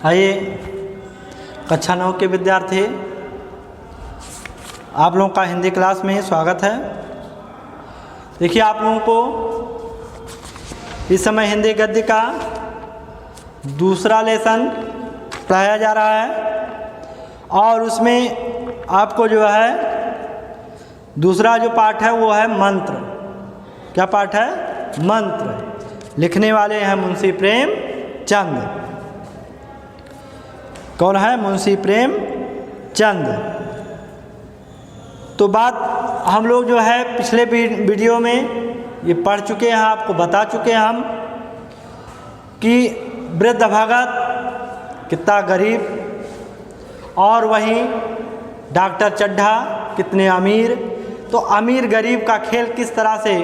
आइए कक्षा 9 के विद्यार्थी, आप लोगों का हिंदी क्लास में स्वागत है। देखिए, आप लोगों को इस समय हिंदी गद्य का दूसरा लेसन पढ़ाया जा रहा है और उसमें आपको जो है दूसरा जो पाठ है वो है मंत्र। क्या पाठ है? मंत्र। लिखने वाले हैं मुंशी प्रेमचंद। कौन है? मुंशी प्रेमचंद। तो बात हम लोग जो है पिछले वीडियो में ये पढ़ चुके हैं, आपको बता चुके हैं हम कि वृद्ध भगत कितना गरीब और वहीं डॉक्टर चड्ढा कितने अमीर। तो अमीर गरीब का खेल किस तरह से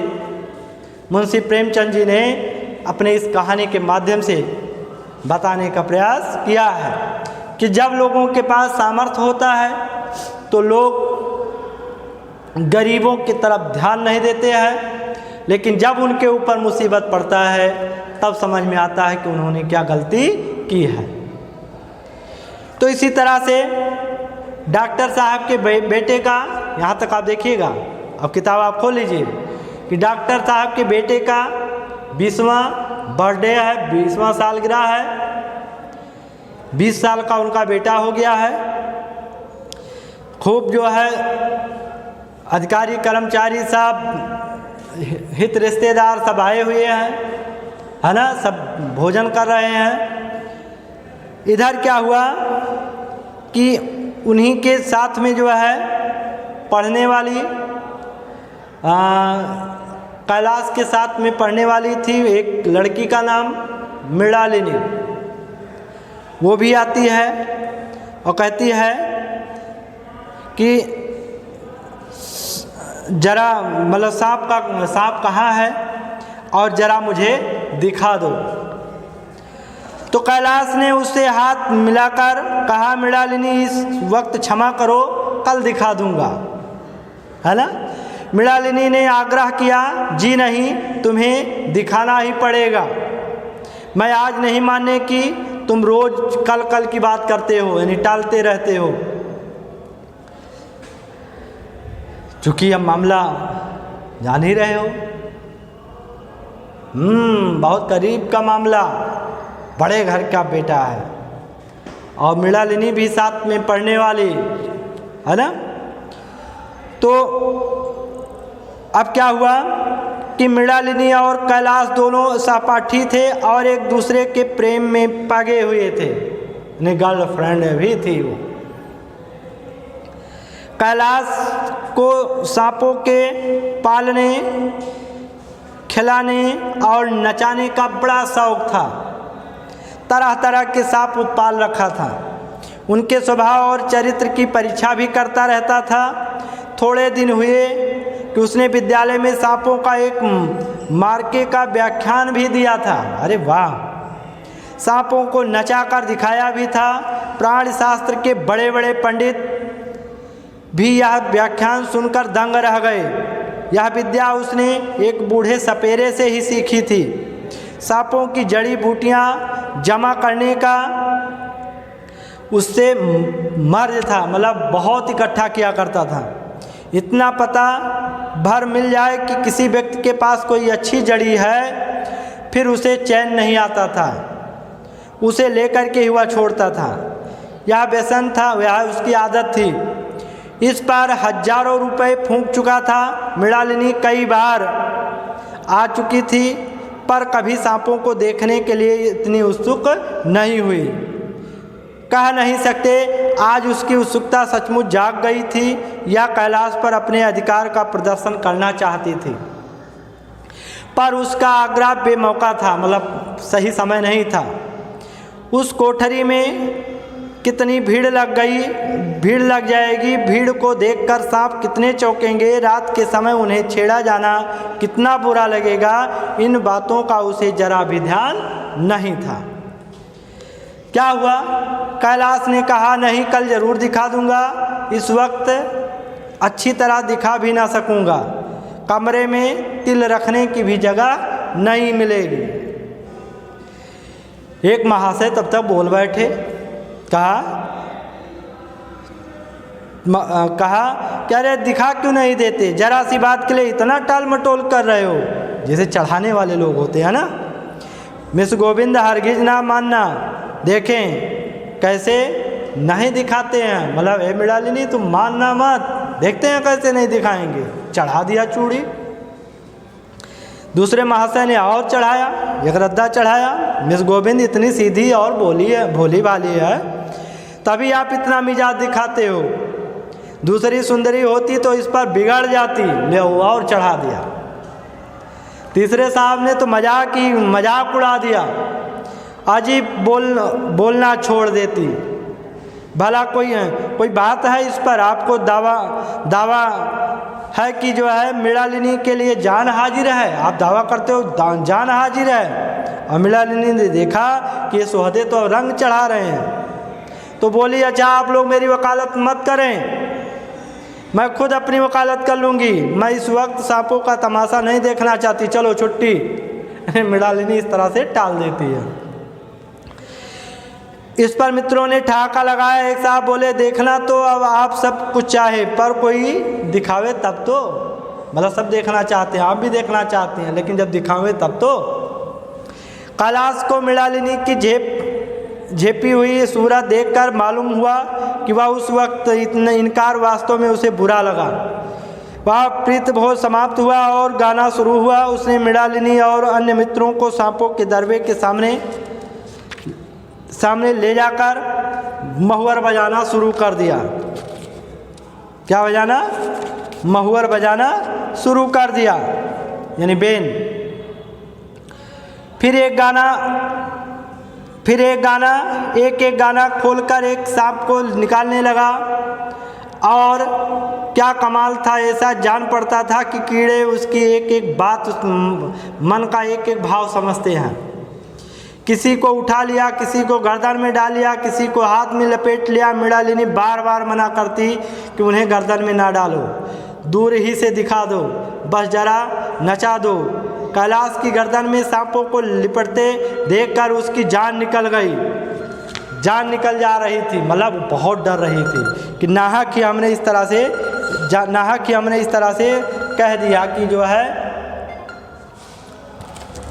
मुंशी प्रेमचंद जी ने अपने इस कहानी के माध्यम से बताने का प्रयास किया है कि जब लोगों के पास सामर्थ्य होता है तो लोग गरीबों की तरफ ध्यान नहीं देते हैं, लेकिन जब उनके ऊपर मुसीबत पड़ता है तब समझ में आता है कि उन्होंने क्या गलती की है। तो इसी तरह से डॉक्टर साहब के बेटे का, यहाँ तक आप देखिएगा, अब किताब आप खोल लीजिए कि डॉक्टर साहब के बेटे का 20वां बर्थडे है, 20वां सालगिरह है, 20 साल का उनका बेटा हो गया है। खूब जो है अधिकारी कर्मचारी सब, हित रिश्तेदार सब आए हुए हैं, है ना, सब भोजन कर रहे हैं। इधर क्या हुआ कि उन्हीं के साथ में जो है पढ़ने वाली कैलाश के साथ में पढ़ने वाली थी एक लड़की का नाम मृणालिनी। वो भी आती है और कहती है कि जरा मतलब सांप कहाँ है और जरा मुझे दिखा दो। तो कैलाश ने उससे हाथ मिलाकर कहा, मृणालिनी इस वक्त क्षमा करो, कल दिखा दूंगा, है ना। मृणालिनी ने आग्रह किया, जी नहीं, तुम्हें दिखाना ही पड़ेगा। मैं आज नहीं मानने की, तुम रोज कल कल की बात करते हो, यानी टालते रहते हो। चूँकि अब मामला जान ही रहे हो, बहुत करीब का मामला, बड़े घर का बेटा है और मृणालिनी भी साथ में पढ़ने वाली, है ना। तो अब क्या हुआ कि मृणालिनी और कैलाश दोनों सहपाठी थे और एक दूसरे के प्रेम में पागे हुए थे, गर्लफ्रेंड भी थी वो। कैलाश को सांपों के पालने, खिलाने और नचाने का बड़ा शौक था। तरह तरह के सांप पाल रखा था। उनके स्वभाव और चरित्र की परीक्षा भी करता रहता था। थोड़े दिन हुए कि उसने विद्यालय में सांपों का एक मार्के का व्याख्यान भी दिया था। अरे वाह! सांपों को नचाकर दिखाया भी था। प्राणी शास्त्र के बड़े बड़े पंडित भी यह व्याख्यान सुनकर दंग रह गए। यह विद्या उसने एक बूढ़े सपेरे से ही सीखी थी। सांपों की जड़ी बूटियाँ जमा करने का उससे मर्ज था, मतलब बहुत इकट्ठा किया करता था। इतना पता भर मिल जाए कि किसी व्यक्ति के पास कोई अच्छी जड़ी है, फिर उसे चैन नहीं आता था, उसे लेकर के ही वह छोड़ता था। यह व्यसन था, यह उसकी आदत थी। इस पर हजारों रुपए फूंक चुका था। मृणालिनी कई बार आ चुकी थी पर कभी सांपों को देखने के लिए इतनी उत्सुक नहीं हुई। कह नहीं सकते आज उसकी उत्सुकता सचमुच जाग गई थी या कैलाश पर अपने अधिकार का प्रदर्शन करना चाहती थी, पर उसका आग्रह बेमौका था, मतलब सही समय नहीं था। उस कोठरी में कितनी भीड़ लग जाएगी, भीड़ को देखकर सांप कितने चौंकेंगे, रात के समय उन्हें छेड़ा जाना कितना बुरा लगेगा, इन बातों का उसे जरा भी ध्यान नहीं था। क्या हुआ? कैलाश ने कहा, नहीं, कल जरूर दिखा दूंगा, इस वक्त अच्छी तरह दिखा भी ना सकूंगा, कमरे में तिल रखने की भी जगह नहीं मिलेगी। एक महाशय तब तक बोल बैठे, कहा कि अरे दिखा क्यों नहीं देते, जरा सी बात के लिए इतना टाल मटोल कर रहे हो, जैसे चढ़ाने वाले लोग होते हैं ना। मिस गोविंद हरगिज ना मानना। देखें कैसे नहीं दिखाते हैं, मतलब ए मृणालिनी तुम मानना मत, देखते हैं कैसे नहीं दिखाएंगे। चढ़ा दिया चूड़ी। दूसरे महाशय ने और चढ़ाया, एक रद्दा चढ़ाया। मिस गोविंद इतनी सीधी और भोली भाली है, तभी आप इतना मिजाज दिखाते हो। दूसरी सुंदरी होती तो इस पर बिगड़ जाती, ले और चढ़ा दिया। तीसरे साहब ने तो मजाक उड़ा दिया, अजीब बोलना छोड़ देती। भला कोई बात है इस पर? आपको दावा है कि जो है मृणालिनी के लिए जान हाजिर है, आप दावा करते हो जान हाजिर है। और मृणालिनी ने देखा कि ये सोहदे तो रंग चढ़ा रहे हैं, तो बोली अच्छा आप लोग मेरी वकालत मत करें, मैं खुद अपनी वकालत कर लूँगी, मैं इस वक्त सांपों का तमाशा नहीं देखना चाहती, चलो छुट्टी। मृणालिनी इस तरह से टाल देती है। इस पर मित्रों ने ठहाका लगाया। एक साहब बोले देखना तो अब आप सब कुछ चाहे, पर कोई दिखावे तब तो, मतलब सब देखना चाहते हैं, आप भी देखना चाहते हैं, लेकिन जब दिखावे तब तो। कैलाश को मृणालिनी की झेपी हुई सूरत देखकर मालूम हुआ कि वह उस वक्त इतना इनकार वास्तव में उसे बुरा लगा। वह प्रीत भोज समाप्त हुआ और गाना शुरू हुआ। उसने मृणालिनी और अन्य मित्रों को सांपों के दरवे के सामने ले जाकर महुअर बजाना शुरू कर दिया। क्या बजाना? महुअर बजाना शुरू कर दिया, यानी बेन। फिर एक गाना खोलकर एक सांप को निकालने लगा। और क्या कमाल था, ऐसा जान पड़ता था कि कीड़े उसकी एक एक बात, उस मन का एक एक भाव समझते हैं। किसी को उठा लिया, किसी को गर्दन में डाल लिया, किसी को हाथ में लपेट लिया। मृणालिनी बार बार मना करती कि उन्हें गर्दन में ना डालो, दूर ही से दिखा दो, बस जरा नचा दो। कैलाश की गर्दन में सांपों को लिपटते देखकर उसकी जान निकल गई, जान निकल जा रही थी, मतलब बहुत डर रही थी कि नाहक ही हमने इस तरह से कह दिया कि जो है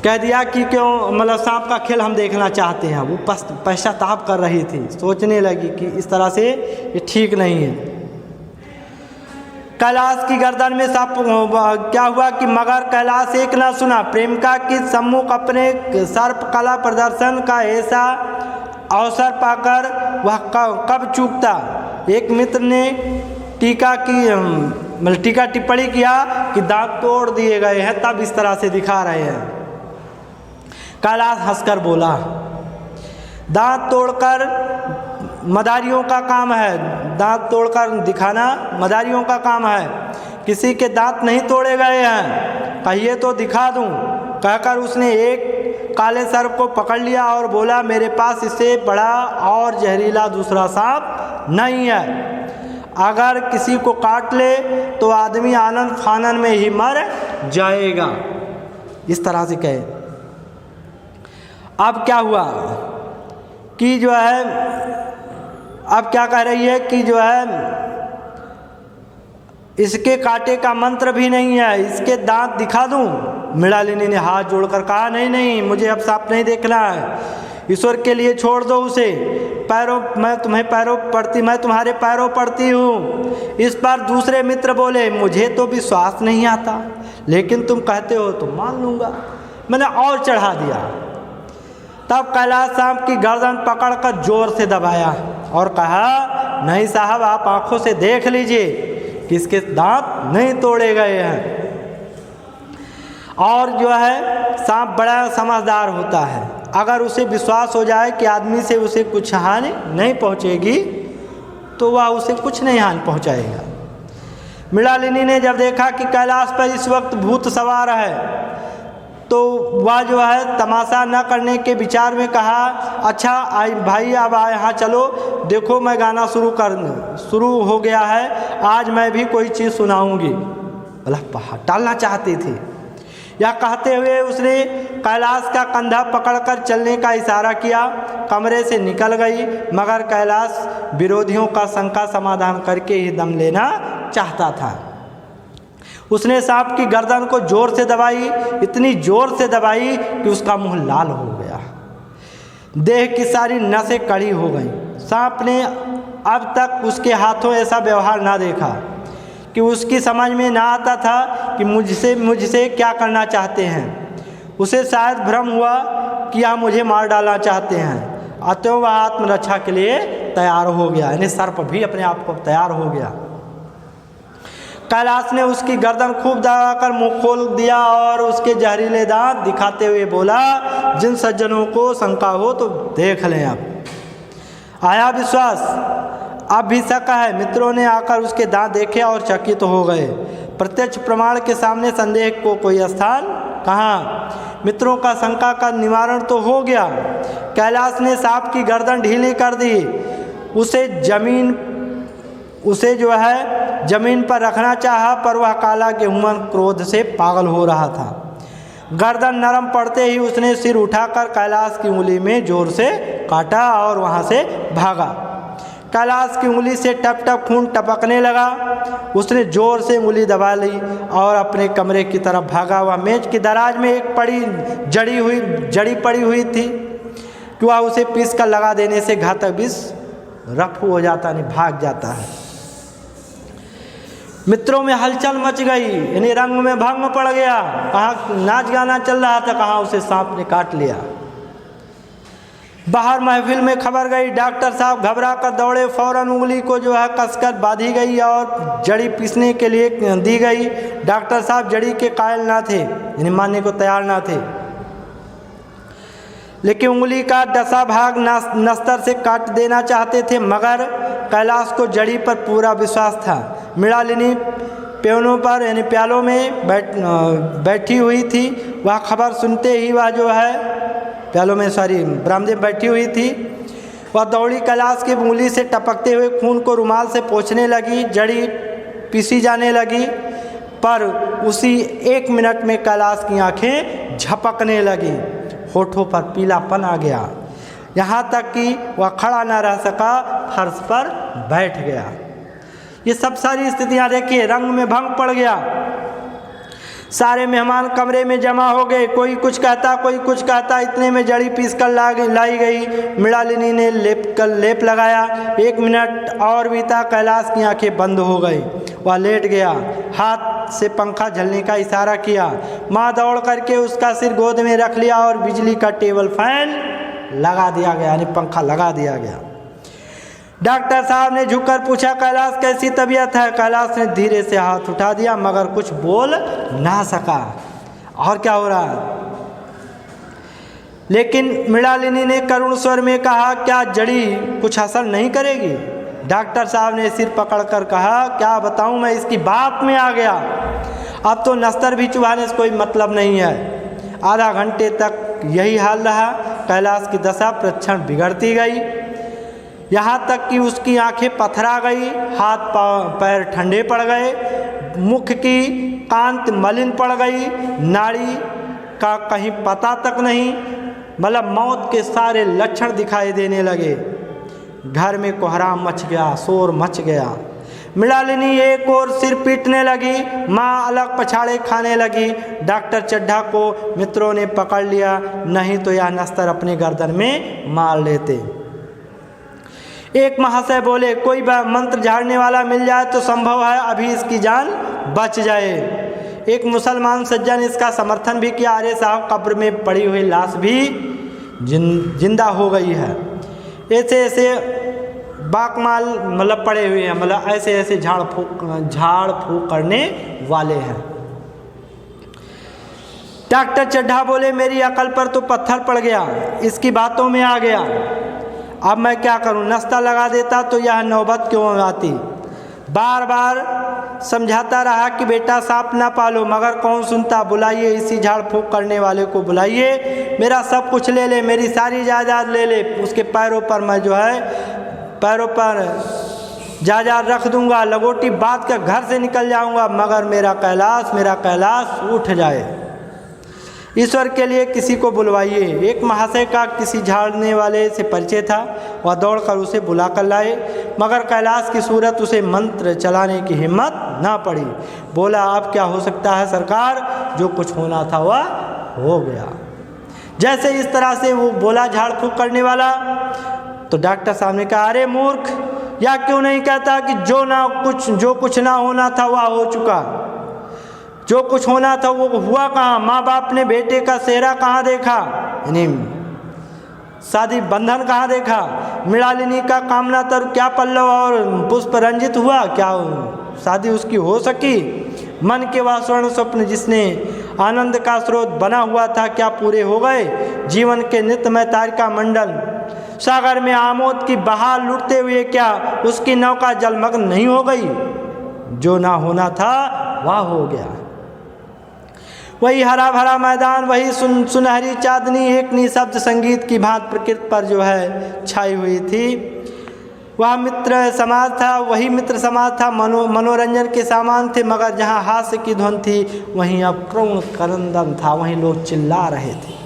कह दिया कि क्यों, मतलब सांप का खेल हम देखना चाहते हैं। वो पश्चाताप कर रही थी, सोचने लगी कि इस तरह से ये ठीक नहीं है। कैलाश की गर्दन में सांप क्या हुआ कि मगर कैलाश एक ना सुना। प्रेमिका के सम्मुख अपने सर्प कला प्रदर्शन का ऐसा अवसर पाकर वह कब चूकता। एक मित्र ने टीका टिप्पणी किया कि दांत तोड़ दिए गए हैं, तब इस तरह से दिखा रहे हैं। कैलाश हंसकर बोला, दांत तोड़कर मदारियों का काम है, दांत तोड़कर दिखाना मदारियों का काम है, किसी के दांत नहीं तोड़े गए हैं, कहिए तो दिखा दूं। कहकर उसने एक काले सर्प को पकड़ लिया और बोला, मेरे पास इससे बड़ा और जहरीला दूसरा सांप नहीं है, अगर किसी को काट ले तो आदमी आनंद फानन में ही मर जाएगा। इस तरह से कहे। अब क्या हुआ कि जो है, अब क्या कह रही है कि जो है इसके कांटे का मंत्र भी नहीं है, इसके दांत दिखा दूं। मृणालिनी ने हाथ जोड़कर कहा, नहीं, मुझे अब सांप नहीं देखना है, ईश्वर के लिए छोड़ दो उसे। मैं तुम्हारे पैरों पड़ती हूँ। इस पर दूसरे मित्र बोले, मुझे तो विश्वास नहीं आता, लेकिन तुम कहते हो तो मान लूँगा। मैंने और चढ़ा दिया। तब कैलाश सांप की गर्दन पकड़कर जोर से दबाया और कहा, नहीं साहब, आप आंखों से देख लीजिए कि इसके दांत नहीं तोड़े गए हैं। और जो है सांप बड़ा समझदार होता है, अगर उसे विश्वास हो जाए कि आदमी से उसे कुछ हानि नहीं पहुंचेगी तो वह उसे कुछ नहीं हानि पहुंचाएगा। मृणालिनी ने जब देखा कि कैलाश पर इस वक्त भूत सवार है तो वह जो है तमाशा न करने के विचार में कहा, अच्छा भाई अब यहाँ चलो, देखो मैं गाना शुरू हो गया है, आज मैं भी कोई चीज़ सुनाऊंगी। बोला, टालना चाहती थी। यह कहते हुए उसने कैलाश का कंधा पकड़कर चलने का इशारा किया। कमरे से निकल गई, मगर कैलाश विरोधियों का शंका समाधान करके ही दम लेना चाहता था। उसने सांप की गर्दन को जोर से दबाई, इतनी जोर से दबाई कि उसका मुंह लाल हो गया, देह की सारी नसें कड़ी हो गईं। सांप ने अब तक उसके हाथों ऐसा व्यवहार ना देखा कि उसकी समझ में ना आता था कि मुझसे क्या करना चाहते हैं। उसे शायद भ्रम हुआ कि यह मुझे मार डालना चाहते हैं, अतः वह आत्मरक्षा के लिए तैयार हो गया, यानी सर्प भी अपने आप को तैयार हो गया। कैलाश ने उसकी गर्दन खूब दबाकर मुंह खोल दिया और उसके जहरीले दांत दिखाते हुए बोला, जिन सज्जनों को शंका हो तो देख लें। अब आया विश्वास, अब भी शक है। मित्रों ने आकर उसके दांत देखे और चकित तो हो गए। प्रत्यक्ष प्रमाण के सामने संदेह को कोई स्थान कहाँ। मित्रों का शंका का निवारण तो हो गया। कैलाश ने सांप की गर्दन ढीली कर दी, उसे जमीन पर रखना चाहा, पर वह काला गेहूं क्रोध से पागल हो रहा था। गर्दन नरम पड़ते ही उसने सिर उठाकर कैलाश की उंगली में जोर से काटा और वहां से भागा। कैलाश की उंगली से टप टप खून टपकने लगा। उसने जोर से उंगली दबा ली और अपने कमरे की तरफ भागा। वह मेज की दराज में एक जड़ी पड़ी हुई थी कि वह उसे पीस कर लगा देने से घातक विष रफू हो जाता, नहीं भाग जाता है। मित्रों में हलचल मच गई, यानी रंग में भंग पड़ गया। कहाँ नाच गाना चल रहा था, कहाँ उसे सांप ने काट लिया। बाहर महफिल में खबर गई। डॉक्टर साहब घबरा कर दौड़े। फौरन उंगली को कसकर बांधी गई और जड़ी पीसने के लिए दी गई। डॉक्टर साहब जड़ी के कायल ना थे, यानी मानने को तैयार ना थे, लेकिन उंगली का डसा भाग नस्तर से काट देना चाहते थे। मगर कैलाश को जड़ी पर पूरा विश्वास था। मृणालिनी प्यालों पर यानी प्यालों में बैठी हुई थी। वह खबर सुनते ही बरामदे में बैठी हुई थी। वह दौड़ी कैलाश की उंगली से टपकते हुए खून को रुमाल से पोंछने लगी। जड़ी पीसी जाने लगी, पर उसी 1 मिनट में कैलाश की आंखें झपकने लगी, होठों पर पीलापन आ गया, यहाँ तक कि वह खड़ा न रह सका, फर्श पर बैठ गया। ये सब सारी स्थितियाँ देखिए, रंग में भंग पड़ गया। सारे मेहमान कमरे में जमा हो गए, कोई कुछ कहता कोई कुछ कहता। इतने में जड़ी पीस कर लाई गई। मृणालिनी ने लेप लगाया। 1 मिनट और बीता। कैलाश की आंखें बंद हो गई। वह लेट गया, हाथ से पंखा झलने का इशारा किया। माँ दौड़ करके उसका सिर गोद में रख लिया और बिजली का टेबल फैन लगा दिया गया, यानी पंखा लगा दिया गया। डॉक्टर साहब ने झुककर पूछा, कैलाश कैसी तबीयत है? कैलाश ने धीरे से हाथ उठा दिया, मगर कुछ बोल ना सका। और क्या हो रहा है? लेकिन मृणालिनी ने करुण स्वर में कहा, क्या जड़ी कुछ असर नहीं करेगी? डॉक्टर साहब ने सिर पकड़कर कहा, क्या बताऊं, मैं इसकी बात में आ गया। अब तो नस्तर भी चुभाने से कोई मतलब नहीं है। आधा घंटे तक यही हाल रहा। कैलाश की दशा प्रतिक्षण बिगड़ती गई, यहाँ तक कि उसकी आंखें पथरा गई, हाथ पैर ठंडे पड़ गए, मुख की कांति मलिन पड़ गई, नाड़ी का कहीं पता तक नहीं, मतलब मौत के सारे लक्षण दिखाई देने लगे। घर में कोहराम मच गया, शोर मच गया। मृणालिनी एक और सिर पीटने लगी, माँ अलग पछाड़े खाने लगी। डॉक्टर चड्ढा को मित्रों ने पकड़ लिया, नहीं तो यह नस्तर अपनी गर्दन में मार लेते। एक महाशय बोले, कोई मंत्र झाड़ने वाला मिल जाए तो संभव है अभी इसकी जान बच जाए। एक मुसलमान सज्जन इसका समर्थन भी किया, अरे साहब कब्र में पड़ी हुई लाश भी जिंदा हो गई है। ऐसे ऐसे बाकमाल मतलब पड़े हुए हैं, मतलब ऐसे ऐसे झाड़ फूक करने वाले हैं। डॉक्टर चड्ढा बोले, मेरी अकल पर तो पत्थर पड़ गया, इसकी बातों में आ गया। अब मैं क्या करूं? नस्ता लगा देता तो यह नौबत क्यों आती। बार बार समझाता रहा कि बेटा सांप ना पालो, मगर कौन सुनता। बुलाइए इसी झाड़ फूक करने वाले को बुलाइए, मेरा सब कुछ ले ले, मेरी सारी जायदाद ले ले, उसके पैरों पर मैं पैरों पर जायदाद रख दूंगा, लगोटी बांध कर घर से निकल जाऊंगा, मगर मेरा कैलाश उठ जाए। ईश्वर के लिए किसी को बुलवाइए। एक महाशय का किसी झाड़ने वाले से परिचय था, वह दौड़कर उसे बुला कर लाए, मगर कैलाश की सूरत उसे मंत्र चलाने की हिम्मत ना पड़ी। बोला, अब क्या हो सकता है सरकार, जो कुछ होना था वह हो गया। जैसे इस तरह से वो बोला झाड़ फूँक करने वाला, तो डॉक्टर साहब ने कहा, अरे मूर्ख, या क्यों नहीं कहता कि जो कुछ ना होना था वह हो चुका। जो कुछ होना था वो हुआ कहाँ। माँ बाप ने बेटे का सेहरा कहाँ देखा, यानी शादी बंधन कहाँ देखा। मृणालिनी का कामना तर क्या पल्लव और पुष्प रंजित हुआ, क्या शादी उसकी हो सकी। मन के वह स्वर्ण स्वप्न जिसने आनंद का स्रोत बना हुआ था, क्या पूरे हो गए। जीवन के नित्यमय तारिका मंडल सागर में आमोद की बहार लुटते हुए क्या उसकी नौका जलमग्न नहीं हो गई। जो ना होना था वह हो गया। वही हरा भरा मैदान, वही सुनहरी चांदनी एक निशब्द संगीत की भांति प्रकृति पर जो है छाई हुई थी। वह मित्र समाज था, वही मित्र समाज था। मनोरंजन के सामान थे, मगर जहाँ हास्य की धुन थी वहीं अब करुण करंदन था, वहीं लोग चिल्ला रहे थे।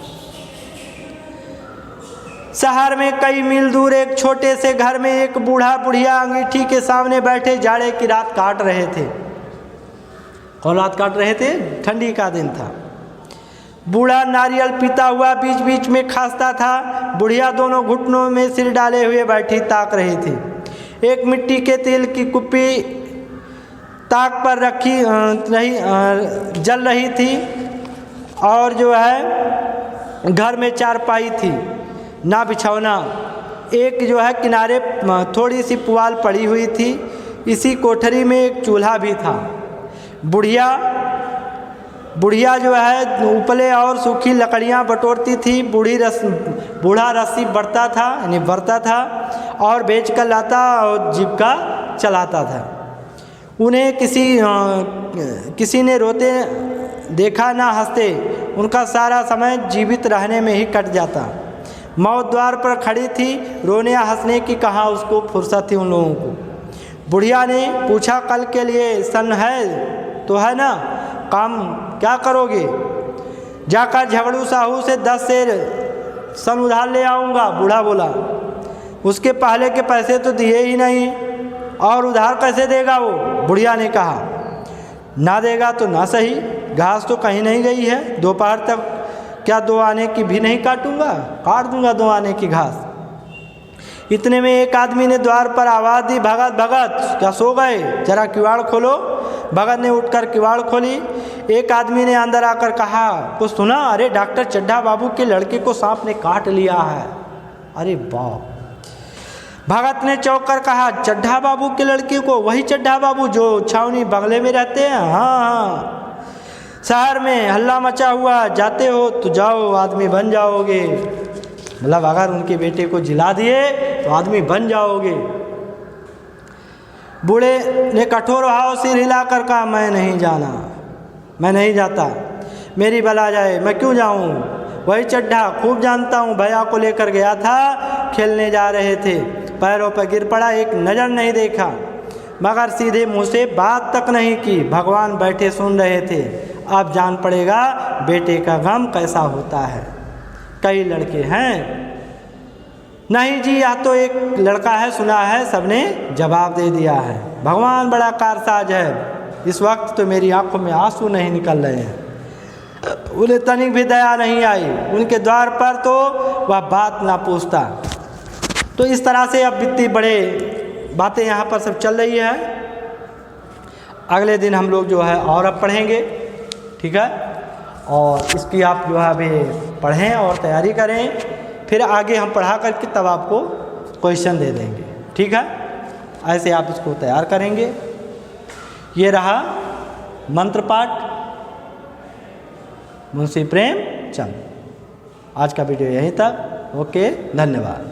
शहर में कई मील दूर एक छोटे से घर में एक बूढ़ा बुढ़िया अंगीठी के सामने बैठे जाड़े की रात काट रहे थे। और रात काट रहे थे, ठंडी का दिन था। बूढ़ा नारियल पीता हुआ बीच बीच में खांसता था। बुढ़िया दोनों घुटनों में सिर डाले हुए बैठी ताक रही थी। एक मिट्टी के तेल की कुप्पी ताक पर रखी जल रही थी, और जो है घर में चारपाई थी, ना बिछौना। एक जो है किनारे थोड़ी सी पुआल पड़ी हुई थी। इसी कोठरी में एक चूल्हा भी था। बुढ़िया जो है उपले और सूखी लकड़ियाँ बटोरती थी। बूढ़ा रस्सी बढ़ता था, यानी भरता था और बेच कर लाता और जीविका चलाता था। उन्हें किसी ने रोते देखा ना हंसते। उनका सारा समय जीवित रहने में ही कट जाता। मौत द्वार पर खड़ी थी, रोने या हंसने की कहाँ उसको फुर्सत थी उन लोगों को। बुढ़िया ने पूछा, कल के लिए सन है तो है ना, काम क्या करोगे। जाकर झगड़ू साहू से 10 सेर सन उधार ले आऊँगा, बूढ़ा बोला। उसके पहले के पैसे तो दिए ही नहीं, और उधार कैसे देगा वो। बुढ़िया ने कहा, ना देगा तो ना सही, घास तो कहीं नहीं गई है। दोपहर तक क्या 2 आने की भी नहीं काटूंगा, काट दूंगा 2 आने की घास। इतने में एक आदमी ने द्वार पर आवाज़ दी, भगत भगत क्या सो गए, जरा किवाड़ खोलो। भगत ने उठकर किवाड़ खोली। एक आदमी ने अंदर आकर कहा, कुछ सुना। अरे डॉक्टर चड्ढा बाबू के लड़के को सांप ने काट लिया है। अरे बाप। भगत ने चौंक कर कहा, चड्ढा बाबू के लड़के को, वही चड्ढा बाबू जो छावनी बंगले में रहते हैं। हाँ, शहर में हल्ला मचा हुआ, जाते हो तो जाओ, आदमी बन जाओगे। मतलब अगर उनके बेटे को जिला दिए तो आदमी बन जाओगे। बूढ़े ने कठोर भाव से हिलाकर कहा, मैं नहीं जाना, मैं नहीं जाता, मेरी बला जाए, मैं क्यों जाऊं। वही चड्ढा खूब जानता हूं, भैया को लेकर गया था, खेलने जा रहे थे, पैरों पर गिर पड़ा, एक नज़र नहीं देखा, मगर सीधे मुंह से बात तक नहीं की। भगवान बैठे सुन रहे थे। अब जान पड़ेगा बेटे का गम कैसा होता है। कई लड़के हैं। नहीं जी, यह तो एक लड़का है, सुना है, सबने जवाब दे दिया है। भगवान बड़ा कारसाज है। इस वक्त तो मेरी आंखों में आंसू नहीं निकल रहे हैं। उन्हें तनिक भी दया नहीं आई। उनके द्वार पर तो वह बात ना पूछता। तो इस तरह से अब इतनी बड़े बातें यहाँ पर सब चल रही है। अगले दिन हम लोग जो है और अब पढ़ेंगे, ठीक है। और इसकी आप जो है अभी पढ़ें और तैयारी करें, फिर आगे हम पढ़ा करके तब आपको क्वेश्चन दे देंगे, ठीक है। ऐसे आप इसको तैयार करेंगे। ये रहा मंत्र पाठ मुंशी प्रेमचंद। आज का वीडियो यहीं तक। ओके, धन्यवाद।